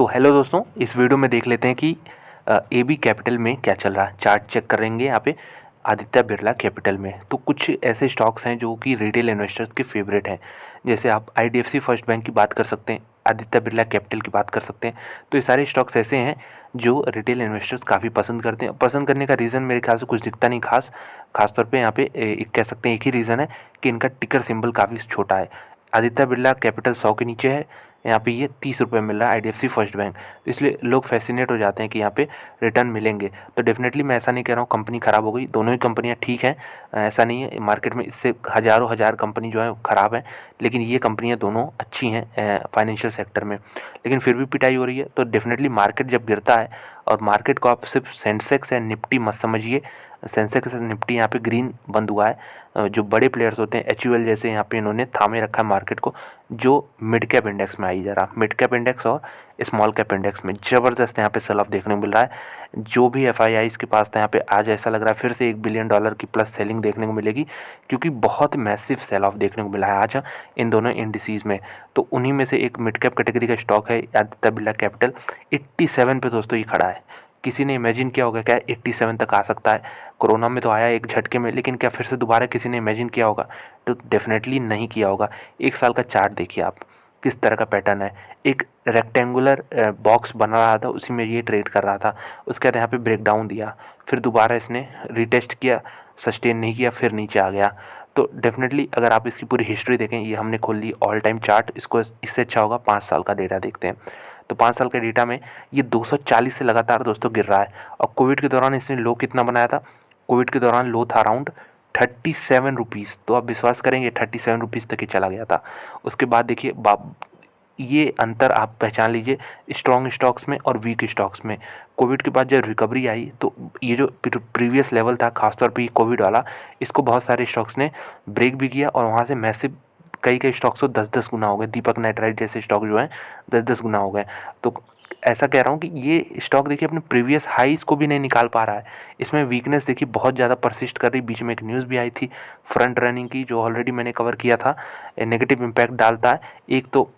तो हेलो दोस्तों, इस वीडियो में देख लेते हैं कि AB कैपिटल में क्या चल रहा है। चार्ट चेक करेंगे यहाँ पे आदित्य बिरला कैपिटल में। तो कुछ ऐसे स्टॉक्स हैं जो कि रिटेल इन्वेस्टर्स के फेवरेट हैं। जैसे आप IDFC फर्स्ट बैंक की बात कर सकते हैं, आदित्य बिरला कैपिटल की बात कर सकते हैं। तो ये सारे स्टॉक्स ऐसे हैं जो रिटेल इन्वेस्टर्स काफ़ी पसंद करते हैं। पसंद करने का रीज़न मेरे ख्याल से कुछ दिखता नहीं खास तौर पे यहाँ पे एक कह सकते हैं, एक ही रीज़न है कि इनका टिकर सिंबल काफ़ी छोटा है। आदित्य बिरला कैपिटल 100 के नीचे है, यहाँ पे ये 30 रुपये मिल रहा है IDFC फर्स्ट बैंक। तो इसलिए लोग फैसिनेट हो जाते हैं कि यहाँ पे रिटर्न मिलेंगे। तो डेफिनेटली मैं ऐसा नहीं कह रहा हूँ कंपनी ख़राब हो गई, दोनों ही कंपनियाँ ठीक हैं। ऐसा नहीं है, मार्केट में इससे हज़ारों हज़ार कंपनी जो है ख़राब है, लेकिन ये कंपनियाँ दोनों अच्छी हैं फाइनेंशियल सेक्टर में। लेकिन फिर भी पिटाई हो रही है। तो डेफिनेटली मार्केट जब गिरता है, और मार्केट को आप सिर्फ सेंसेक्स या निफ्टी मत समझिए, सेंसेक्स और निफ्टी यहाँ पे ग्रीन बंद हुआ है। जो बड़े प्लेयर्स होते हैं HUL जैसे, यहाँ पे इन्होंने थामे रखा है मार्केट को, जो मिड कैप इंडेक्स में आई जा रहा। मिड कैप इंडेक्स और स्मॉल कैप इंडेक्स में ज़बरदस्त यहाँ पे सेल ऑफ देखने को मिल रहा है। जो भी FIIs के पास था, यहाँ पे आज ऐसा लग रहा है फिर से $1 बिलियन की प्लस सेलिंग देखने को मिलेगी, क्योंकि बहुत मैसिव सेल ऑफ देखने को मिला है आज इन दोनों इंडिसीज़ में। तो उन्हीं में से एक मिड कैप कैटेगरी का स्टॉक है आदित्य बिरला कैपिटल। 87 पे दोस्तों ये खड़ा है। किसी ने इमेजिन किया होगा क्या 87 तक आ सकता है? कोरोना में तो आया एक झटके में, लेकिन क्या फिर से दोबारा किसी ने इमेजिन किया होगा? तो डेफिनेटली नहीं किया होगा। एक साल का चार्ट देखिए आप, किस तरह का पैटर्न है। एक रेक्टेंगुलर बॉक्स बना रहा था, उसी में ये ट्रेड कर रहा था। उसके बाद यहाँ पे ब्रेक डाउन दिया, फिर दोबारा इसने रिटेस्ट किया, सस्टेन नहीं किया, फिर नीचे आ गया। तो डेफिनेटली अगर आप इसकी पूरी हिस्ट्री देखें, ये हमने खोल ली ऑल टाइम चार्ट, इसको इससे अच्छा होगा 5 साल का डेटा देखते हैं। तो 5 साल के डेटा में ये 240 से लगातार दोस्तों गिर रहा है। और कोविड के दौरान इसने लो कितना बनाया था? कोविड के दौरान लो था अराउंड 37 रुपीज़। तो आप विश्वास करेंगे 37 रुपीज़ तक ही चला गया था। उसके बाद देखिए ये अंतर आप पहचान लीजिए स्ट्रॉन्ग स्टॉक्स में और वीक स्टॉक्स में। कोविड के बाद जब रिकवरी आई, तो ये जो प्रीवियस लेवल था, खासतौर पे कोविड वाला, इसको बहुत सारे स्टॉक्स ने ब्रेक भी किया, और वहाँ से मैसिव कई स्टॉक्स तो 10-10 गुना हो गए। दीपक नाइट्राइट जैसे स्टॉक जो हैं 10-10 गुना हो गए। तो ऐसा कह रहा हूँ कि ये स्टॉक देखिए अपने प्रीवियस हाईज़ को भी नहीं निकाल पा रहा है। इसमें वीकनेस देखिए बहुत ज़्यादा परसिस्ट कर रही। बीच में एक न्यूज़ भी आई थी फ्रंट रनिंग की, जो ऑलरेडी मैंने कवर किया था। नेगेटिव इम्पैक्ट डालता है। एक तो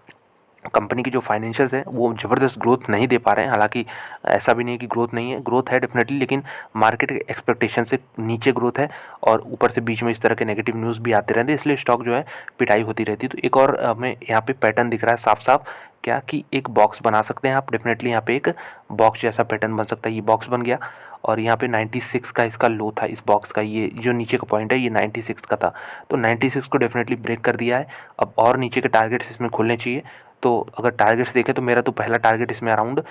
कंपनी की जो फाइनेंशियल्स है वो ज़बरदस्त ग्रोथ नहीं दे पा रहे हैं। हालांकि ऐसा भी नहीं है कि ग्रोथ नहीं है, ग्रोथ है डेफिनेटली, लेकिन मार्केट एक्सपेक्टेशन से नीचे ग्रोथ है। और ऊपर से बीच में इस तरह के नेगेटिव न्यूज़ भी आते रहते हैं, इसलिए स्टॉक जो है पिटाई होती रहती है। तो एक और हमें यहाँ पे पैटर्न दिख रहा है साफ साफ, क्या कि एक बॉक्स बना सकते हैं आप। डेफिनेटली यहाँ पे एक बॉक्स जैसा पैटर्न बन सकता है। ये बॉक्स बन गया, और यहाँ पे 96 का इसका लो था इस बॉक्स का। ये जो नीचे का पॉइंट है ये 96 का था, तो 96 को डेफिनेटली ब्रेक कर दिया है। अब और नीचे के टारगेट्स इसमें खुलने चाहिए। तो अगर टारगेट्स देखें तो मेरा तो पहला टारगेट इसमें अराउंड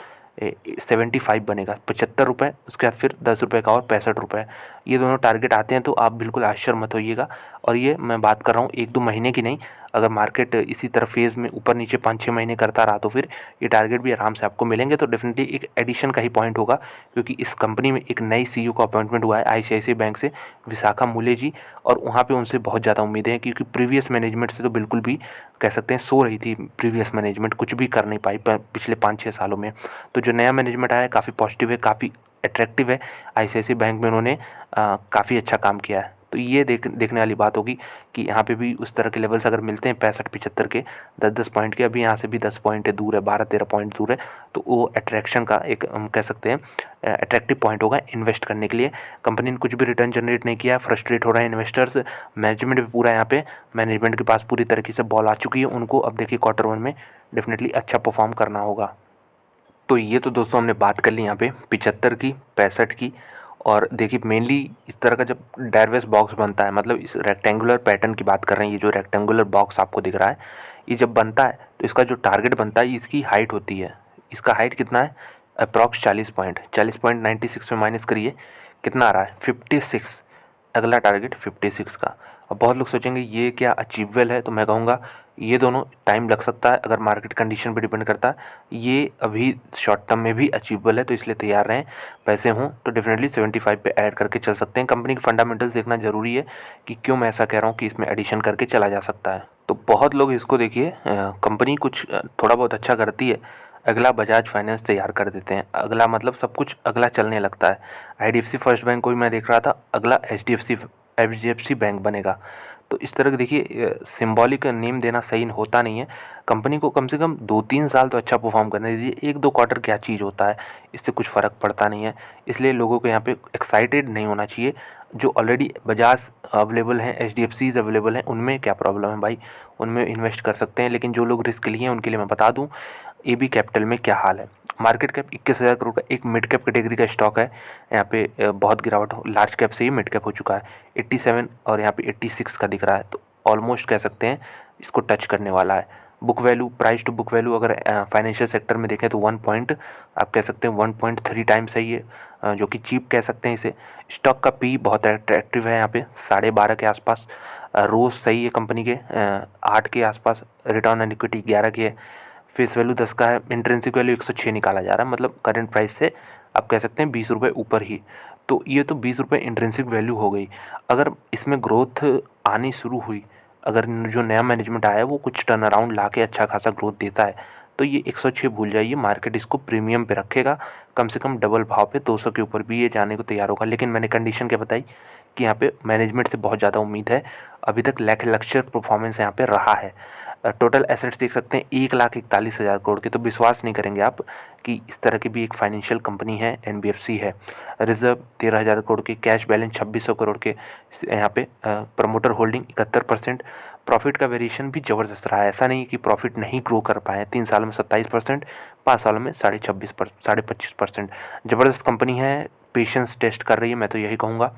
75 बनेगा, 75 रुपये। उसके बाद फिर 10 रुपये का और 65 रुपये। ये दोनों टारगेट आते हैं तो आप बिल्कुल आश्चर्य मत होइएगा। और ये मैं बात कर रहा हूँ 1-2 महीने की नहीं। अगर मार्केट इसी तरह फेज़ में ऊपर नीचे 5-6 महीने करता रहा, तो फिर ये टारगेट भी आराम से आपको मिलेंगे। तो डेफिनेटली एक एडिशन का ही पॉइंट होगा, क्योंकि इस कंपनी में एक नई CEO का अपॉइंटमेंट हुआ है ICICI बैंक से, विशाखा मूले जी। और वहाँ पे उनसे बहुत ज़्यादा उम्मीदें हैं, क्योंकि प्रीवियस मैनेजमेंट से तो बिल्कुल भी कह सकते हैं सो रही थी। प्रीवियस मैनेजमेंट कुछ भी कर नहीं पाई पिछले 5-6 सालों में। तो जो नया मैनेजमेंट आया है काफ़ी पॉजिटिव है, काफ़ी अट्रैक्टिव है। ICICI बैंक में उन्होंने काफ़ी अच्छा काम किया है। तो ये देखने वाली बात होगी कि यहाँ पे भी उस तरह के लेवल्स अगर मिलते हैं 65-75 के, 10-10 पॉइंट के, अभी यहाँ से भी 10 पॉइंट दूर है, 12-13 पॉइंट दूर है। तो वो अट्रैक्शन का एक हम कह सकते हैं अट्रैक्टिव पॉइंट होगा इन्वेस्ट करने के लिए। कंपनी ने कुछ भी रिटर्न जनरेट नहीं किया, फ्रस्ट्रेट हो रहे हैं इन्वेस्टर्स। मैनेजमेंट भी पूरा यहाँ पे, मैनेजमेंट के पास पूरी तरीके से बॉल आ चुकी है उनको। अब देखिए Q1 में डेफिनेटली अच्छा परफॉर्म करना होगा। तो ये तो दोस्तों हमने बात कर ली यहाँ पे 75 की, 65 की। और देखिए मेनली इस तरह का जब डायरवेस बॉक्स बनता है, मतलब इस रेक्टेंगुलर पैटर्न की बात कर रहे हैं, ये जो रेक्टेंगुलर बॉक्स आपको दिख रहा है, ये जब बनता है तो इसका जो टारगेट बनता है, इसकी हाइट होती है। इसका हाइट कितना है? Approx 40 point. 40 पॉइंट 96 में माइनस करिए, कितना आ रहा है? 56। अगला टारगेट 56 का। अब बहुत लोग सोचेंगे ये क्या अचीवेबल है, तो मैं कहूँगा ये दोनों टाइम लग सकता है, अगर मार्केट कंडीशन पे डिपेंड करता है। ये अभी शॉर्ट टर्म में भी अचीवेबल है, तो इसलिए तैयार रहें। पैसे हों तो डेफिनेटली 75 पे ऐड करके चल सकते हैं। कंपनी के फंडामेंटल्स देखना ज़रूरी है कि क्यों मैं ऐसा कह रहा हूँ कि इसमें एडिशन करके चला जा सकता है। तो बहुत लोग इसको देखिए कंपनी कुछ थोड़ा बहुत अच्छा करती है, अगला बजाज फाइनेंस तैयार कर देते हैं। अगला मतलब सब कुछ अगला चलने लगता है। IDFC फर्स्ट बैंक को भी मैं देख रहा था, अगला HDFC बैंक बनेगा। तो इस तरह के देखिए सिंबॉलिक नेम देना सही होता नहीं है। कंपनी को कम से कम 2-3 साल तो अच्छा परफॉर्म करने दीजिए। 1-2 क्वार्टर क्या चीज़ होता है, इससे कुछ फ़र्क पड़ता नहीं है। इसलिए लोगों को यहाँ पे एक्साइटेड नहीं होना चाहिए। जो ऑलरेडी बजाज अवेलेबल हैं, एचडीएफसीज अवेलेबल हैं, उनमें क्या प्रॉब्लम है भाई, उनमें इन्वेस्ट कर सकते हैं। लेकिन जो लोग रिस्क लिए हैं उनके लिए मैं बता दूँ एबी कैपिटल में क्या हाल है। मार्केट कैप 21,000 करोड़ का एक मिड कैप कैटेगरी का स्टॉक है। यहाँ पे बहुत गिरावट लार्ज कैप से ही मिड कैप हो चुका है। 87 और यहाँ पे 86 का दिख रहा है, तो ऑलमोस्ट कह सकते हैं इसको टच करने वाला है। Book value, price to book value अगर फाइनेंशियल सेक्टर में देखें तो 1 पॉइंट आप कह सकते हैं 1.3 टाइम्स है ये, जो कि चीप कह सकते हैं इसे। स्टॉक का पी बहुत अट्रैक्टिव है यहाँ पे 12.5 के आसपास। रोज सही है कंपनी के, 8 के आसपास। रिटर्न ऑन इक्विटी 11 की है। फेस वैल्यू 10 का है। इंट्रिंसिक वैल्यू 106 निकाला जा रहा है, मतलब करंट प्राइस से आप कह सकते हैं 20 रुपये ऊपर ही। तो ये तो 20 रुपये इंट्रिंसिक वैल्यू हो गई। अगर इसमें ग्रोथ आनी शुरू हुई, अगर जो नया मैनेजमेंट आया है वो कुछ टर्न अराउंड ला के अच्छा खासा ग्रोथ देता है, तो ये 106 भूल जाइए, मार्केट इसको प्रीमियम पे रखेगा। कम से कम डबल भाव पे 200 के ऊपर भी ये जाने को तैयार होगा। लेकिन मैंने कंडीशन क्या बताई कि यहाँ पे मैनेजमेंट से बहुत ज़्यादा उम्मीद है। अभी तक लैकलक्षर परफॉर्मेंस यहाँ पे रहा है। टोटल एसेट्स देख सकते हैं 1,41,000 करोड़ के, तो विश्वास नहीं करेंगे आप कि इस तरह की भी एक फाइनेंशियल कंपनी है, एनबीएफसी है। रिजर्व 13,000 करोड़ के, कैश बैलेंस 2,600 करोड़ के यहाँ पे, प्रमोटर होल्डिंग 71%। प्रॉफिट का वेरिएशन भी ज़बरदस्त रहा है, ऐसा नहीं कि प्रॉफिट नहीं ग्रो कर पाए। 3 सालों में 27%, 5 सालों में 25%। ज़बरदस्त कंपनी है, पेशेंस टेस्ट कर रही है, मैं तो यही कहूँगा।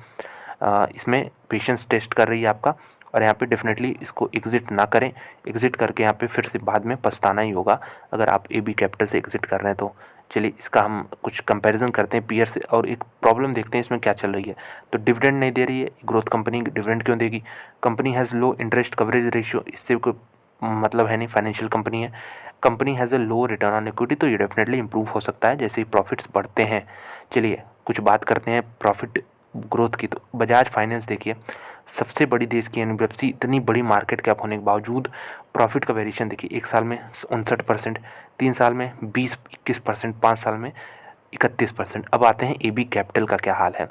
इसमें पेशेंस टेस्ट कर रही है आपका, और यहाँ पे डेफिनेटली इसको एग्ज़िट ना करें। एग्ज़िट करके यहाँ पे फिर से बाद में पछताना ही होगा अगर आप एबी कैपिटल से एग्ज़िट कर रहे हैं तो। चलिए इसका हम कुछ कंपैरिजन करते हैं पीयर से, और एक प्रॉब्लम देखते हैं इसमें क्या चल रही है। तो डिविडेंड नहीं दे रही है ग्रोथ कंपनी, डिविडेंड क्यों देगी? Company has low interest coverage ratio, इससे कोई मतलब है नहीं, फाइनेंशियल कंपनी है। Company has a low return on equity, तो ये डेफिनेटली इंप्रूव हो सकता है जैसे ही प्रॉफिट्स बढ़ते हैं। चलिए कुछ बात करते हैं प्रॉफिट ग्रोथ की। तो बजाज फाइनेंस देखिए, सबसे बड़ी देश की एनबीएफसी, इतनी बड़ी मार्केट कैप होने के बावजूद प्रॉफिट का वेरिएशन देखिए, 1 साल में 59%, 3 साल में 20-21%, 5 साल में 31%। अब आते हैं एबी कैपिटल का क्या हाल है।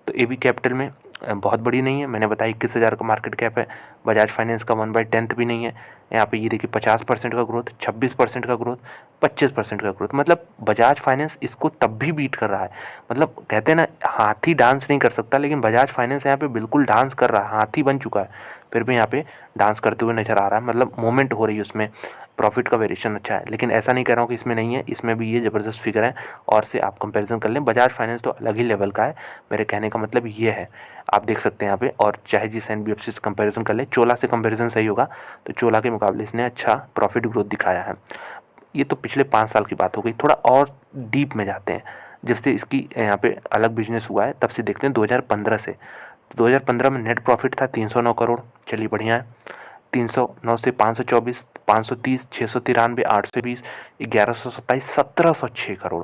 तो एबी कैपिटल में बहुत बड़ी नहीं है, मैंने बताया 21,000 का मार्केट कैप है। बजाज फाइनेंस का 1/10 भी नहीं है। यहाँ पे ये देखिए 50% का ग्रोथ, 26% का ग्रोथ, 25% का ग्रोथ, मतलब बजाज फाइनेंस इसको तब भी बीट कर रहा है। मतलब कहते हैं ना, हाथी डांस नहीं कर सकता, लेकिन बजाज फाइनेंस यहाँ पे बिल्कुल डांस कर रहा है, हाथी बन चुका है, फिर भी यहाँ पे डांस करते हुए नजर आ रहा है, मतलब मूवमेंट हो रही है उसमें। प्रॉफिट का वेरिएशन अच्छा है, लेकिन ऐसा नहीं कह रहा हूँ कि इसमें नहीं है, इसमें भी ये ज़बरदस्त फिगर है। और से आप कंपैरिजन कर लें, बजाज फाइनेंस तो अलग ही लेवल का है, मेरे कहने का मतलब ये है। आप देख सकते हैं यहाँ पे, और चाहे जिस एनबीएफसी से कंपैरिजन कर लें, चोला से कंपैरिजन सही होगा, तो चोला के मुकाबले इसने अच्छा प्रॉफिट ग्रोथ दिखाया है। ये तो पिछले 5 साल की बात हो गई। थोड़ा और डीप में जाते हैं, जब से इसकी यहाँ पे अलग बिजनेस हुआ है तब से देखते हैं 2015 से। तो 2015 में नेट प्रॉफिट था 309 करोड़, चलिए बढ़िया है। 309 से 524, 530, 693, 820, 1127, 1706 करोड़।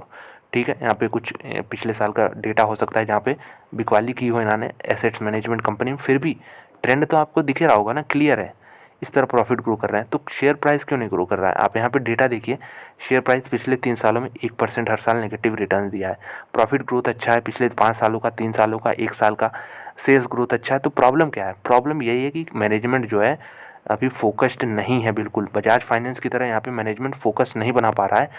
ठीक है, यहाँ पे कुछ पिछले साल का डेटा हो सकता है जहाँ पे बिकवाली की हो इन्होंने एसेट्स मैनेजमेंट कंपनी में, फिर भी ट्रेंड तो आपको दिख रहा होगा ना, क्लियर है। इस तरह प्रॉफिट ग्रो कर रहे हैं, तो शेयर प्राइस क्यों नहीं ग्रो कर रहा है? आप यहाँ पे डेटा देखिए, शेयर प्राइस पिछले 3 सालों में 1% हर साल नेगेटिव रिटर्न दिया है। प्रॉफिट ग्रोथ अच्छा है पिछले 5 सालों का, 3 सालों का, 1 साल का। सेल्स ग्रोथ अच्छा है। तो प्रॉब्लम क्या है? प्रॉब्लम यही है कि मैनेजमेंट जो है अभी फोकस्ड नहीं है बिल्कुल। बजाज फाइनेंस की तरह यहाँ पे मैनेजमेंट फोकस नहीं बना पा रहा है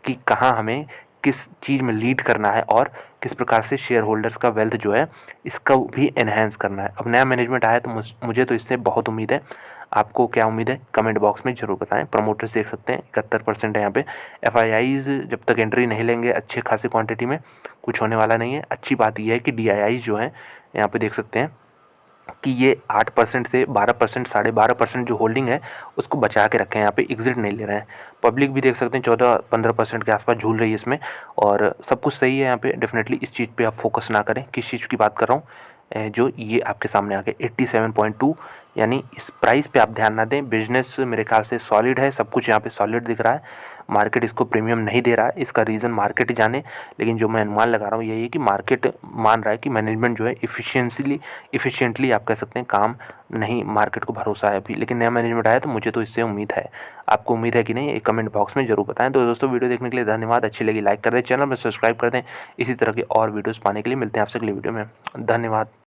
कि कहाँ हमें किस चीज़ में लीड करना है और किस प्रकार से शेयर होल्डर्स का वेल्थ जो है इसका भी एनहेंस करना है। अब नया मैनेजमेंट आया तो मुझे तो इससे बहुत उम्मीद है। आपको क्या उम्मीद है कमेंट बॉक्स में ज़रूर बताएं। प्रमोटर्स देख सकते हैं 71% है यहाँ पे। एफआईआईज जब तक एंट्री नहीं लेंगे अच्छे खासी क्वांटिटी में, कुछ होने वाला नहीं है। अच्छी बात यह है कि डीआईआईज जो है यहाँ पे देख सकते हैं कि ये 8% से 12%, 12.5% जो होल्डिंग है उसको बचा के रखें, यहाँ पे एग्जिट नहीं ले रहे हैं। पब्लिक भी देख सकते हैं 14-15% के आसपास झूल रही है इसमें, और सब कुछ सही है यहाँ पे। डेफिनेटली इस चीज़ पे आप फोकस ना करें। किस चीज़ की बात कर रहा हूँ, जो ये आपके सामने आ गया 87.2, यानी इस प्राइस पे आप ध्यान ना दें। बिजनेस मेरे ख्याल से सॉलिड है, सब कुछ यहाँ पे सॉलिड दिख रहा है। मार्केट इसको प्रीमियम नहीं दे रहा है, इसका रीज़न मार्केट ही जाने। लेकिन जो मैं अनुमान लगा रहा हूँ यही है कि मार्केट मान रहा है कि मैनेजमेंट जो है इफ़िशिएंटली आप कह सकते हैं काम नहीं, मार्केट को भरोसा है अभी। लेकिन नया मैनेजमेंट आया तो मुझे तो इससे उम्मीद है। आपको उम्मीद है कि नहीं, एक कमेंट बॉक्स में ज़रूर बताएं। तो दोस्तों वीडियो देखने के लिए धन्यवाद। अच्छी लगी लाइक कर दें, चैनल में सब्सक्राइब कर दें। इसी तरह के और वीडियोज़ पाने के लिए मिलते हैं आपसे अगली वीडियो में। धन्यवाद।